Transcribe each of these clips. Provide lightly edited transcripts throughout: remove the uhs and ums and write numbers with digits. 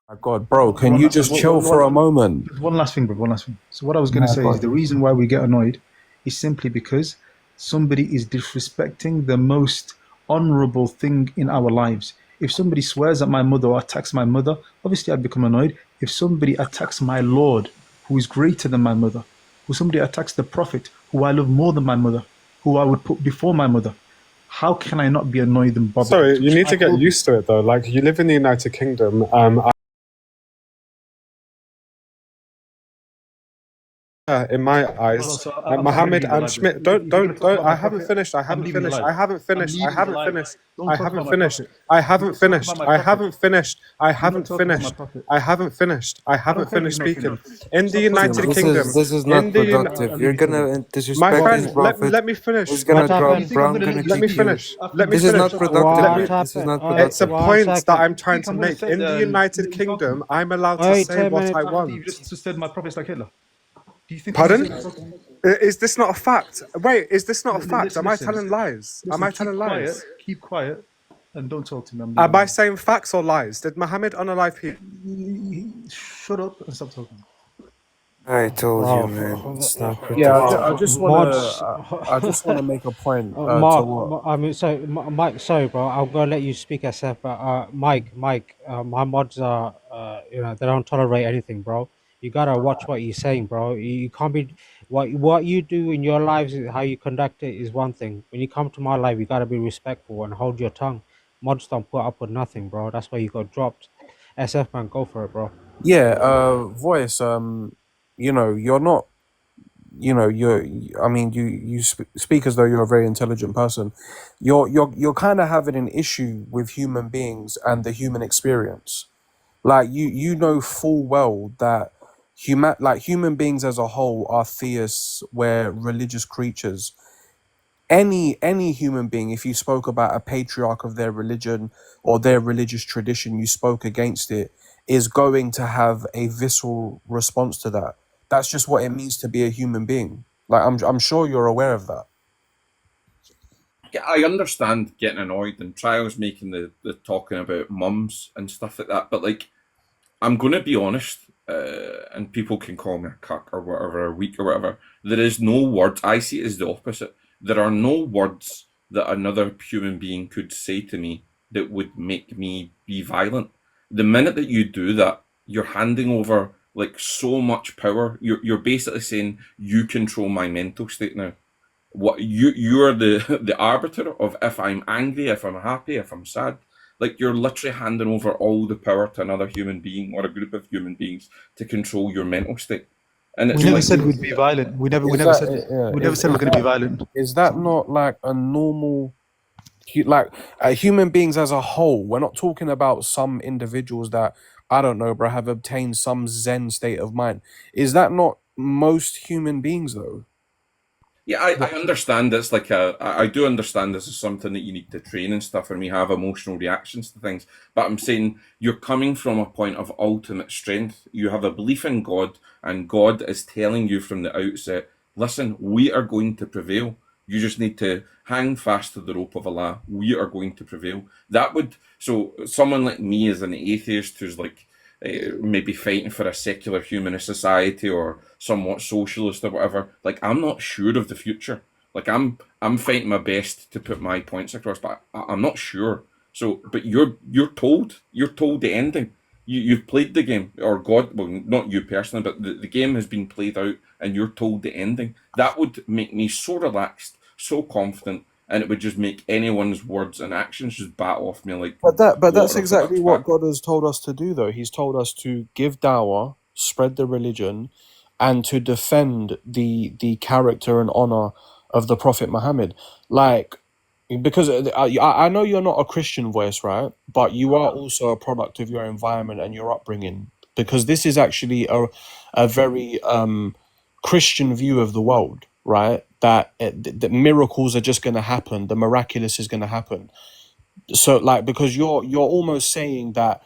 My God, bro, can One, you just chill for a moment? one last thing, bro. One last thing. So what I was going to My say is God. the reason why we get annoyed is simply because somebody is disrespecting the most honorable thing in our lives. If somebody swears at my mother or attacks my mother, obviously I'd become annoyed. If somebody attacks my Lord, who is greater than my mother, who somebody attacks the Prophet, who I love more than my mother, who I would put before my mother, how can I not be annoyed and bothered? Sorry, you need I to get told you. used to it though. Like you live in the United Kingdom. In my Well, eyes, so I'm going to Mohammed leave the and library. Schmidt. Don't If you're going don't to talk don't. about my I haven't prophet, finished. I I'm haven't leaving the finished. live. I haven't I'm finished. I leaving the haven't live. finished. Don't I talk about haven't my finished. prophet. I You haven't don't talk about finished. my I prophet. haven't finished. I You don't haven't talk about my finished. prophet. I haven't finished. I I don't haven't care if finished you've not speaking. finished. In the Stop talking Listen, about United my this prophet. is Kingdom, this is in not the productive. I'll You're leave you to it. gonna my disrespect his friend, What? prophet. let me finish. He's What gonna Do drop, you happened? think bro. I'm I'm going to gonna let Let you me kick you. finish. after Let you me This just is said finish. not shut up? Let What me. productive. What? This is happened? not It's a productive. One point that second. I'm Do you trying think to I'm going to make. sit In the there and United let you talk to me Kingdom, I'm allowed to Wait, say 10 what I minutes. after you've want. just said my prophet's like Hitler? Do you think I'm going to sit Pardon? there and talk to you? Is this not a fact? Wait, is this not a fact? Am I Listen, telling lies? Am listen. I telling lies? Keep quiet, and don't talk to me. I'm Am leaving I now. saying facts or lies? Did Muhammad unalive people? Shut up and stop talking. I told you, Bro, man. It's not What? productive. bro, I just mods. I just wanna make a point. To Mark, what? I mean, so Mike, sorry, bro. I'm gonna let you speak, SF. But Mike, my mods are, they don't tolerate anything, bro. You gotta watch what you're saying, bro. You can't be what you do in your lives, how you conduct it is one thing. When you come to my life, you gotta be respectful and hold your tongue. Mods don't put up with nothing, bro. That's why you got dropped. SF man, go for it, bro. Yeah, voice. You're not. I mean, speak as though you're a very intelligent person. You're kind of having an issue with human beings and the human experience. Like you know full well that human beings as a whole are theists, we're religious creatures. Any human being, if you spoke about a patriarch of their religion or their religious tradition, you spoke against it, is going to have a visceral response to that. That's just what it means to be a human being. Like I'm sure you're aware of that. Yeah, I understand getting annoyed and Trials making the talking about mums and stuff like that, but like I'm going to be honest, and people can call me a cuck or whatever, a weak or whatever. There is no words. I see it as the opposite. There are no words that another human being could say to me that would make me be violent. The minute that you do that, you're handing over like so much power. You're basically saying you control my mental state now. What you're the the arbiter of if I'm angry, if I'm happy, if I'm sad. Like you're literally handing over all the power to another human being or a group of human beings to control your mental state. And We it's never like said we'd be violent. We Is never that said we never said we're is going to be that violent. is that not like a normal like human beings as a whole? We're not talking about some individuals that I don't know, bro, have obtained some Zen state of mind. Is that not most human beings though? yeah, I What? understand it's like I do understand this is something that you need to train and stuff, and we have emotional reactions to things. But I'm saying you're coming from a point of ultimate strength. You have a belief in God, and God is telling you from the outset, listen, we are going to prevail. You just need to hang fast to the rope of Allah. We are going to prevail. That would so someone like me as an atheist who's like maybe fighting for a secular humanist society or somewhat socialist or whatever. Like I'm not sure of the future. Like I'm fighting my best to put my points across, but I'm not sure. So, but you're told the ending. You've played the game, or God, well, not you personally, but the game has been played out, and you're told the ending. That would make me so relaxed, so confident, and it would just make anyone's words and actions just bat off me like But that's water off a exactly duck's what back. God has told us to do though. He's told us to give dawah, spread the religion, and to defend the character and honor of the Prophet Muhammad. Like because I know you're not a Christian voice, right? But you are also a product of your environment and your upbringing. Because this is actually a very Christian view of the world, right? That miracles are just going to happen, the miraculous is going to happen. So, like, because you're almost saying that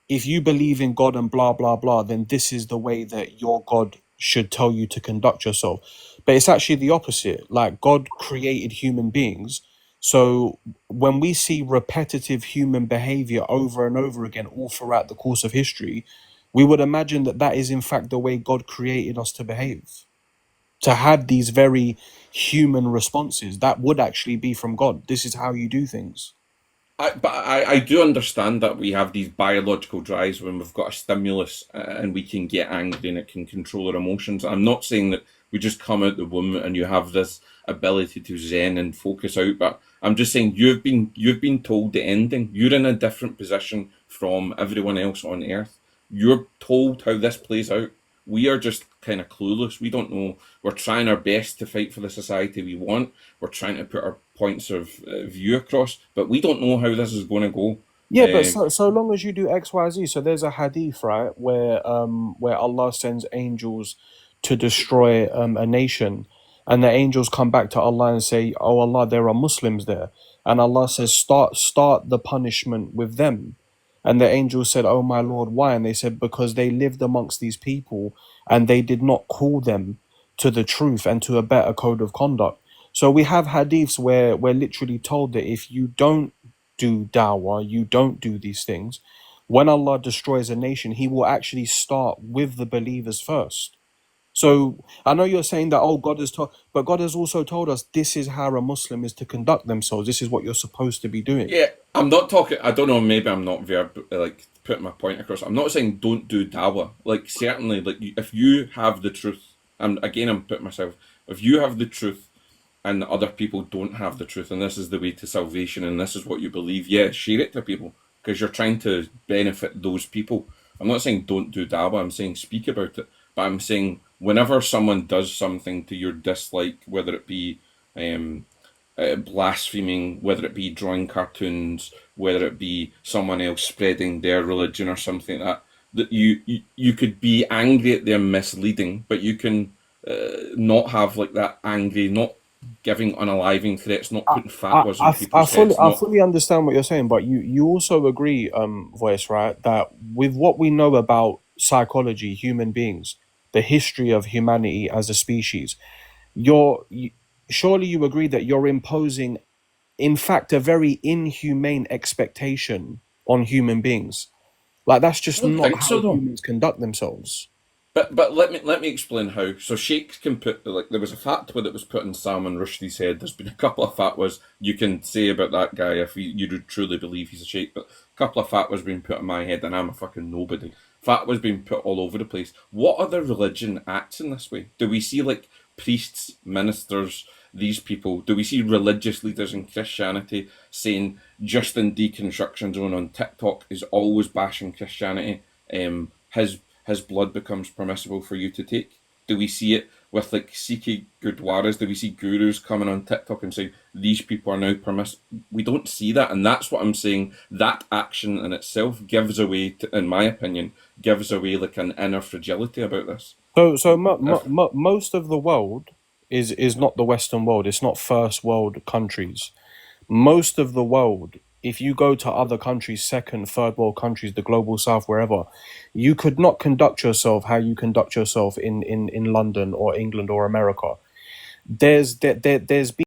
if you believe in God and blah blah blah, then this is the way that your God should tell you to conduct yourself. But it's actually the opposite. Like God created human beings So when we see repetitive human behavior over and over again, all throughout the course of history, we would imagine that that is in fact the way God created us to behave, to have these very human responses. That would actually be from God. This is how you do things. I do understand that we have these biological drives when we've got a stimulus and we can get angry and it can control our emotions. I'm not saying that we just come out the womb and you have this ability to zen and focus out, but I'm just saying you've been told the ending. You're in a different position from everyone else on earth. You're told how this plays out. We are just kind of clueless. We don't know. We're trying our best to fight for the society we want. We're trying to put our points of view across, but we don't know how this is going to go. Yeah, but Um, so long as you do X, Y, Z. So there's a hadith, right, where Allah sends angels to destroy a nation, and the angels come back to Allah and say, "Oh Allah, there are Muslims there," and Allah says, "Start the punishment with them." And the angels said, "Oh my Lord, why?" And they said, "Because they lived amongst these people, and they did not call them to the truth and to a better code of conduct." So we have hadiths where we're literally told that if you don't do dawah, you don't do these things, when Allah destroys a nation, He will actually start with the believers first. So I know you're saying that, oh, God has told, but God has also told us this is how a Muslim is to conduct themselves. This is what you're supposed to be doing. Yeah, I'm not talking. I don't know. Maybe I'm not like putting my point across. I'm not saying don't do dawah. Like certainly, like if you have the truth, and again, I'm putting myself. If you have the truth, and the other people don't have the truth, and this is the way to salvation, and this is what you believe, yeah, share it to people because you're trying to benefit those people. I'm not saying don't do dawah. I'm saying speak about it. But I'm saying whenever someone does something to your dislike, whether it be um, blaspheming, whether it be drawing cartoons, whether it be someone else spreading their religion or something like that, that you could be angry at them misleading, but you can not have like that angry, not giving unaliving threats, not putting fatwas on people's heads, I not. fully understand what you're saying, but you also agree, Voice, right, that with what we know about psychology, human beings, the history of humanity as a species, surely you agree that you're imposing, in fact, a very inhumane expectation on human beings. Like that's I just don't not think how so though. humans conduct themselves. But let me explain how. So sheikhs can put like there was a fatwa that was put in Salman Rushdie's head. There's been a couple of fatwas you can say about that guy if you do truly believe he's a sheikh, but a couple of fatwas being put in my head, and I'm a fucking nobody. Fatwas being put all over the place. What other religion acts in this way? Do we see like priests, ministers, these people? Do we see religious leaders in Christianity saying Justin Deconstruction Zone on TikTok is always bashing Christianity? His blood becomes permissible for you to take? Do we see it with like Sikhi Gurdwaras? Do we see gurus coming on TikTok and saying these people are now permissible? We don't see that, and that's what I'm saying. That action in itself gives away, in my opinion, gives away like an inner fragility about this. So If most of the world is not the Western world. It's not first world countries. Most of the world, if you go to other countries, second, third world countries, the global south, wherever, you could not conduct yourself how you conduct yourself in London or England or America. There's been